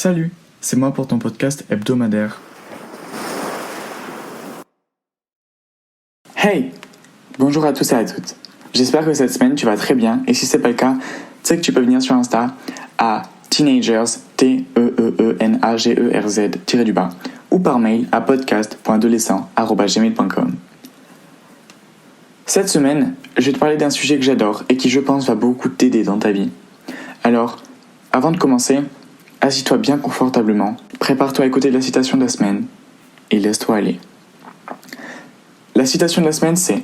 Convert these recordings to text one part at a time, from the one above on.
Salut, c'est moi pour ton podcast hebdomadaire. Hey! Bonjour à tous et à toutes. J'espère que cette semaine tu vas très bien et si c'est pas le cas, tu sais que tu peux venir sur Insta à teenagers, T-E-E-N-A-G-E-R-Z-du-bas ou par mail à podcast.adolescent@gmail.com. Cette semaine, je vais te parler d'un sujet que j'adore et qui je pense va beaucoup t'aider dans ta vie. Alors, avant de commencer, assis-toi bien confortablement, prépare-toi à écouter la citation de la semaine et laisse-toi aller. La citation de la semaine c'est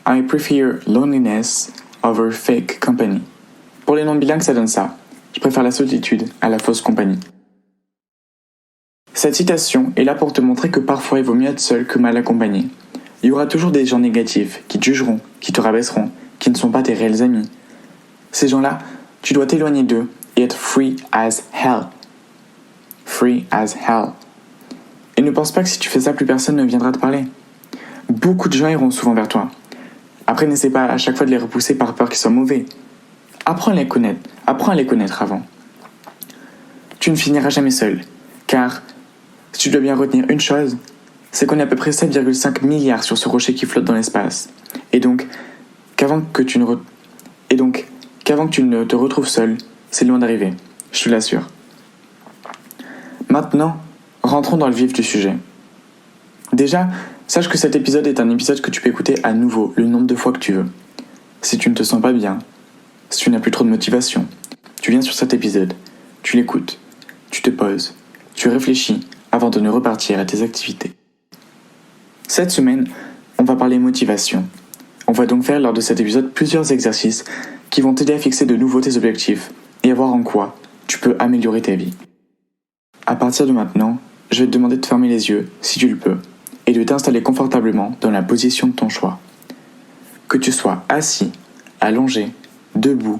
I prefer loneliness over fake company. Pour les non-bilingues, ça donne ça. Je préfère la solitude à la fausse compagnie. Cette citation est là pour te montrer que parfois il vaut mieux être seul que mal accompagné. Il y aura toujours des gens négatifs qui te jugeront, qui te rabaisseront, qui ne sont pas tes réels amis. Ces gens-là, tu dois t'éloigner d'eux et être free as hell. Free as hell. Et ne pense pas que si tu fais ça, plus personne ne viendra te parler. Beaucoup de gens iront souvent vers toi. Après, n'essaie pas à chaque fois de les repousser par peur qu'ils soient mauvais. Apprends à les connaître avant. Tu ne finiras jamais seul, car si tu dois bien retenir une chose, c'est qu'on est à peu près 7,5 milliards sur ce rocher qui flotte dans l'espace. Et donc, qu'avant que tu ne te retrouves seul, c'est loin d'arriver, je te l'assure. Maintenant, rentrons dans le vif du sujet. Déjà, sache que cet épisode est un épisode que tu peux écouter à nouveau le nombre de fois que tu veux. Si tu ne te sens pas bien, si tu n'as plus trop de motivation, tu viens sur cet épisode, tu l'écoutes, tu te poses, tu réfléchis avant de ne repartir à tes activités. Cette semaine, on va parler motivation. On va donc faire lors de cet épisode plusieurs exercices qui vont t'aider à fixer de nouveau tes objectifs et à voir en quoi tu peux améliorer ta vie. À partir de maintenant, je vais te demander de fermer les yeux, si tu le peux, et de t'installer confortablement dans la position de ton choix. Que tu sois assis, allongé, debout.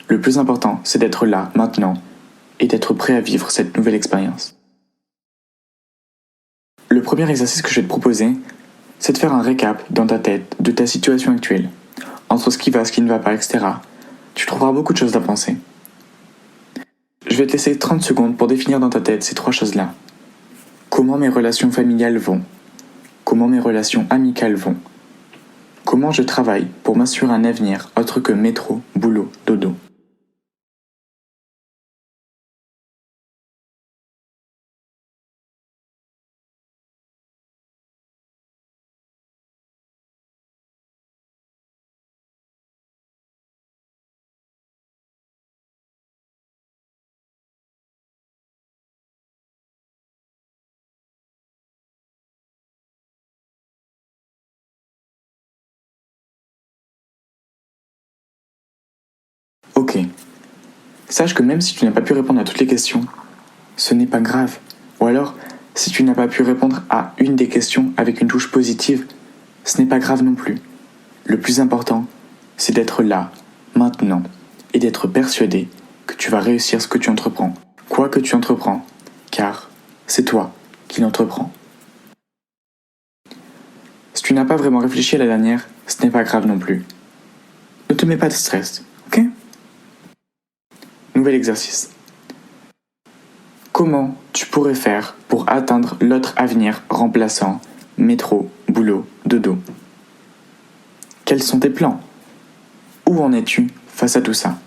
Le plus important, c'est d'être là, maintenant, et d'être prêt à vivre cette nouvelle expérience. Le premier exercice que je vais te proposer, c'est de faire un récap dans ta tête de ta situation actuelle. Entre ce qui va, ce qui ne va pas, etc. Tu trouveras beaucoup de choses à penser. Je vais te laisser 30 secondes pour définir dans ta tête ces trois choses-là. Comment mes relations familiales vont? Comment mes relations amicales vont? Comment je travaille pour m'assurer un avenir autre que métro, boulot, dodo? Ok. Sache que même si tu n'as pas pu répondre à toutes les questions, ce n'est pas grave. Ou alors, si tu n'as pas pu répondre à une des questions avec une touche positive, ce n'est pas grave non plus. Le plus important, c'est d'être là, maintenant, et d'être persuadé que tu vas réussir ce que tu entreprends, quoi que tu entreprends, car c'est toi qui l'entreprends. Si tu n'as pas vraiment réfléchi à la dernière, ce n'est pas grave non plus. Ne te mets pas de stress, ok? Nouvel exercice. Comment tu pourrais faire pour atteindre l'autre avenir remplaçant métro, boulot, dodo? Quels sont tes plans? Où en es-tu face à tout ça?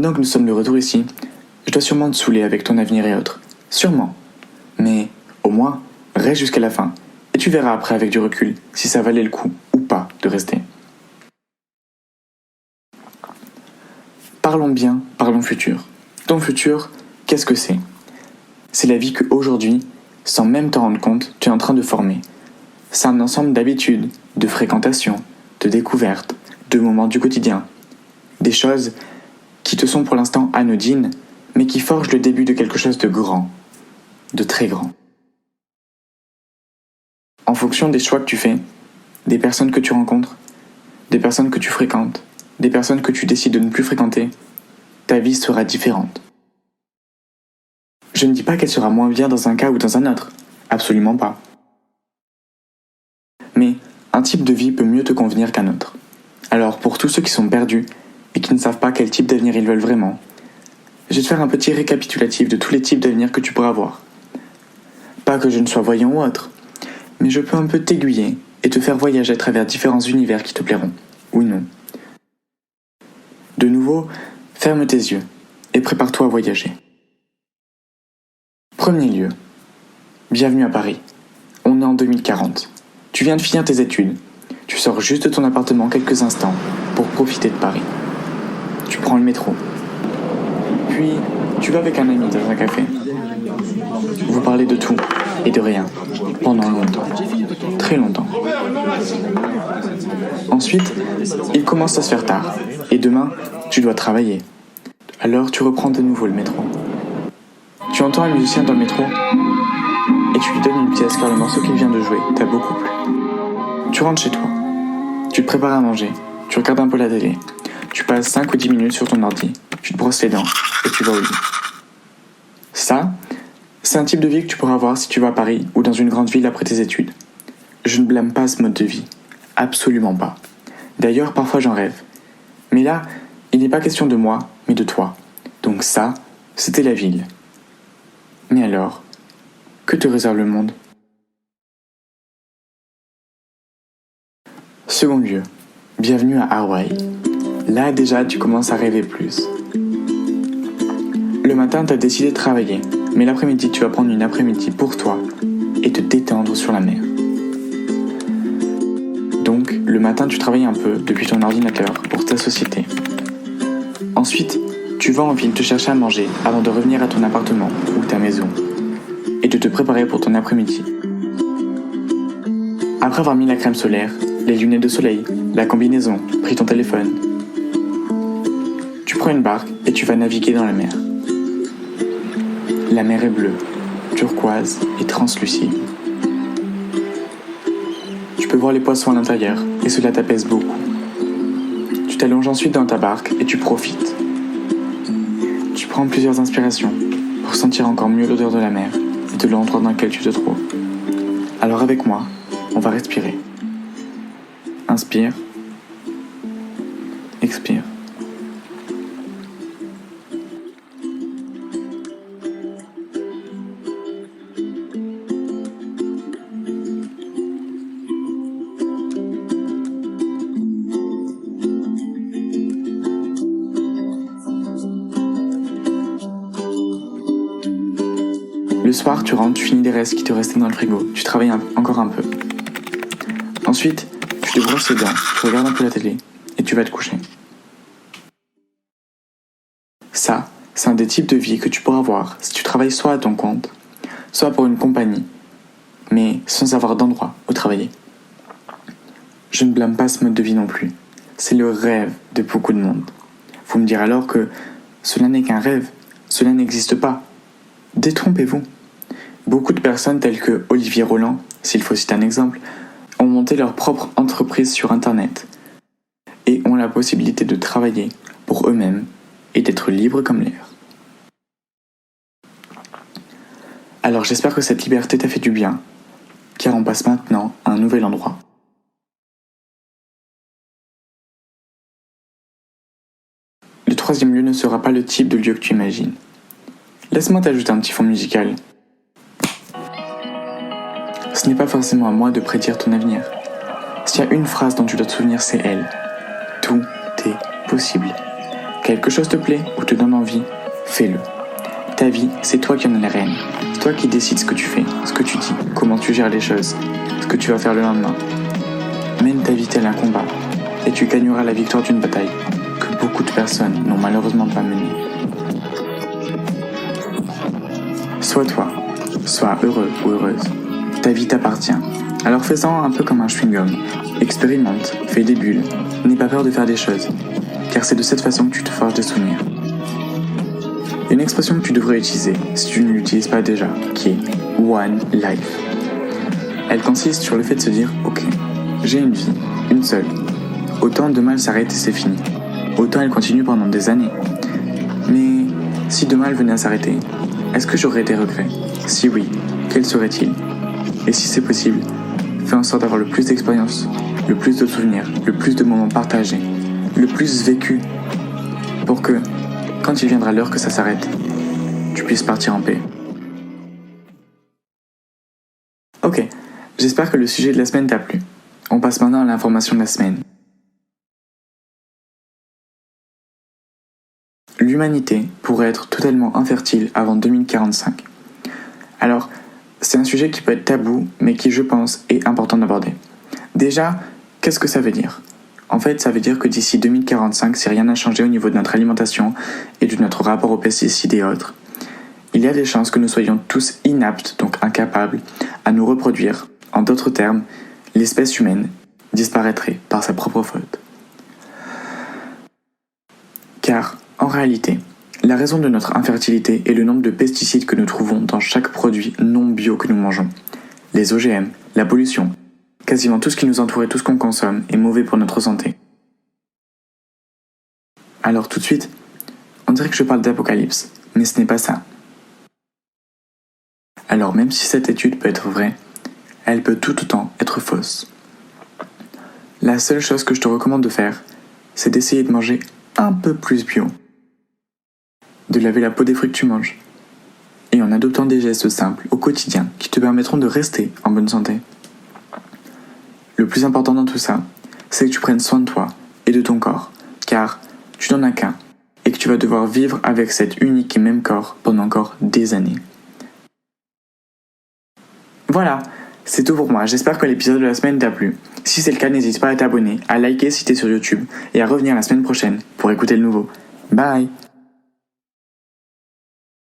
Maintenant que nous sommes de retour ici, je dois sûrement te saouler avec ton avenir et autres. Sûrement. Mais, au moins, reste jusqu'à la fin. Et tu verras après avec du recul si ça valait le coup ou pas de rester. Parlons bien, parlons futur. Ton futur, qu'est-ce que c'est ? C'est la vie qu'aujourd'hui, sans même t'en rendre compte, tu es en train de former. C'est un ensemble d'habitudes, de fréquentations, de découvertes, de moments du quotidien. Des choses qui te sont pour l'instant anodines, mais qui forgent le début de quelque chose de grand, de très grand. En fonction des choix que tu fais, des personnes que tu rencontres, des personnes que tu fréquentes, des personnes que tu décides de ne plus fréquenter, ta vie sera différente. Je ne dis pas qu'elle sera moins bien dans un cas ou dans un autre, absolument pas. Mais un type de vie peut mieux te convenir qu'un autre. Alors pour tous ceux qui sont perdus et qui ne savent pas quel type d'avenir ils veulent vraiment, je vais te faire un petit récapitulatif de tous les types d'avenir que tu pourras avoir. Pas que je ne sois voyant ou autre, mais je peux un peu t'aiguiller et te faire voyager à travers différents univers qui te plairont, ou non. De nouveau, ferme tes yeux et prépare-toi à voyager. Premier lieu. Bienvenue à Paris. On est en 2040. Tu viens de finir tes études. Tu sors juste de ton appartement quelques instants pour profiter de Paris. Tu prends le métro. Puis, tu vas avec un ami dans un café. Vous parlez de tout et de rien pendant longtemps. Très longtemps. Ensuite, il commence à se faire tard. Et demain, tu dois travailler. Alors tu reprends de nouveau le métro. Tu entends un musicien dans le métro et tu lui donnes une pièce car le morceau qu'il vient de jouer t'a beaucoup plu. Tu rentres chez toi. Tu te prépares à manger. Tu regardes un peu la télé. Tu passes 5 ou 10 minutes sur ton ordi. Tu te brosses les dents et tu vas au lit. Ça, c'est un type de vie que tu pourras avoir si tu vas à Paris ou dans une grande ville après tes études. Je ne blâme pas ce mode de vie. Absolument pas. D'ailleurs, parfois j'en rêve. Mais là, il n'est pas question de moi, mais de toi. Donc ça, c'était la ville. Mais alors, que te réserve le monde ? Second lieu, bienvenue à Hawaï. Là déjà, tu commences à rêver plus. Le matin, tu as décidé de travailler, mais l'après-midi, tu vas prendre une après-midi pour toi et te détendre sur la mer. Donc, le matin, tu travailles un peu depuis ton ordinateur pour ta société. Ensuite, tu vas en ville te chercher à manger avant de revenir à ton appartement ou ta maison et de te préparer pour ton après-midi. Après avoir mis la crème solaire, les lunettes de soleil, la combinaison, pris ton téléphone, tu prends une barque et tu vas naviguer dans la mer. La mer est bleue, turquoise et translucide. Tu peux voir les poissons à l'intérieur et cela t'apaise beaucoup. Tu t'allonges ensuite dans ta barque et tu profites. Tu prends plusieurs inspirations pour sentir encore mieux l'odeur de la mer et de l'endroit dans lequel tu te trouves. Alors avec moi, on va respirer. Inspire. Expire. Le soir, tu rentres, tu finis des restes qui te restaient dans le frigo. Tu travailles encore un peu. Ensuite, tu te brosses les dents, tu regardes un peu la télé et tu vas te coucher. Ça, c'est un des types de vie que tu pourras avoir si tu travailles soit à ton compte, soit pour une compagnie, mais sans avoir d'endroit où travailler. Je ne blâme pas ce mode de vie non plus. C'est le rêve de beaucoup de monde. Vous me direz alors que cela n'est qu'un rêve, cela n'existe pas. Détrompez-vous. Beaucoup de personnes telles que Olivier Roland, s'il faut citer un exemple, ont monté leur propre entreprise sur Internet et ont la possibilité de travailler pour eux-mêmes et d'être libres comme l'air. Alors j'espère que cette liberté t'a fait du bien, car on passe maintenant à un nouvel endroit. Le troisième lieu ne sera pas le type de lieu que tu imagines. Laisse-moi t'ajouter un petit fond musical. Ce n'est pas forcément à moi de prédire ton avenir. S'il y a une phrase dont tu dois te souvenir, c'est elle. Tout est possible. Quelque chose te plaît ou te donne envie, fais-le. Ta vie, c'est toi qui en as les rênes. C'est toi qui décides ce que tu fais, ce que tu dis, comment tu gères les choses, ce que tu vas faire le lendemain. Mène ta vie tel un combat et tu gagneras la victoire d'une bataille que beaucoup de personnes n'ont malheureusement pas menée. Sois toi, sois heureux ou heureuse. Ta vie t'appartient. Alors fais-en un peu comme un chewing-gum. Expérimente, fais des bulles. N'aie pas peur de faire des choses, car c'est de cette façon que tu te forges des souvenirs. Une expression que tu devrais utiliser, si tu ne l'utilises pas déjà, qui est One Life. Elle consiste sur le fait de se dire, ok, j'ai une vie, une seule. Autant demain elle s'arrête et c'est fini. Autant elle continue pendant des années. Mais si demain elle venait à s'arrêter, est-ce que j'aurais des regrets? Si oui, quels seraient-ils? Et si c'est possible, fais en sorte d'avoir le plus d'expériences, le plus de souvenirs, le plus de moments partagés, le plus vécu, pour que, quand il viendra l'heure que ça s'arrête, tu puisses partir en paix. Ok, j'espère que le sujet de la semaine t'a plu. On passe maintenant à l'information de la semaine. L'humanité pourrait être totalement infertile avant 2045. Alors, c'est un sujet qui peut être tabou, mais qui, je pense, est important d'aborder. Déjà, qu'est-ce que ça veut dire? En fait, ça veut dire que d'ici 2045, si rien n'a changé au niveau de notre alimentation et de notre rapport aux pesticides et autres, il y a des chances que nous soyons tous inaptes, donc incapables, à nous reproduire. En d'autres termes, l'espèce humaine disparaîtrait par sa propre faute. Car, en réalité, la raison de notre infertilité est le nombre de pesticides que nous trouvons dans chaque produit non bio que nous mangeons. Les OGM, la pollution, quasiment tout ce qui nous entoure et tout ce qu'on consomme est mauvais pour notre santé. Alors tout de suite, on dirait que je parle d'apocalypse, mais ce n'est pas ça. Alors même si cette étude peut être vraie, elle peut tout autant être fausse. La seule chose que je te recommande de faire, c'est d'essayer de manger un peu plus bio, de laver la peau des fruits que tu manges, et en adoptant des gestes simples au quotidien qui te permettront de rester en bonne santé. Le plus important dans tout ça, c'est que tu prennes soin de toi et de ton corps, car tu n'en as qu'un, et que tu vas devoir vivre avec cet unique et même corps pendant encore des années. Voilà, c'est tout pour moi, j'espère que l'épisode de la semaine t'a plu. Si c'est le cas, n'hésite pas à t'abonner, à liker si t'es sur YouTube, et à revenir la semaine prochaine pour écouter le nouveau. Bye!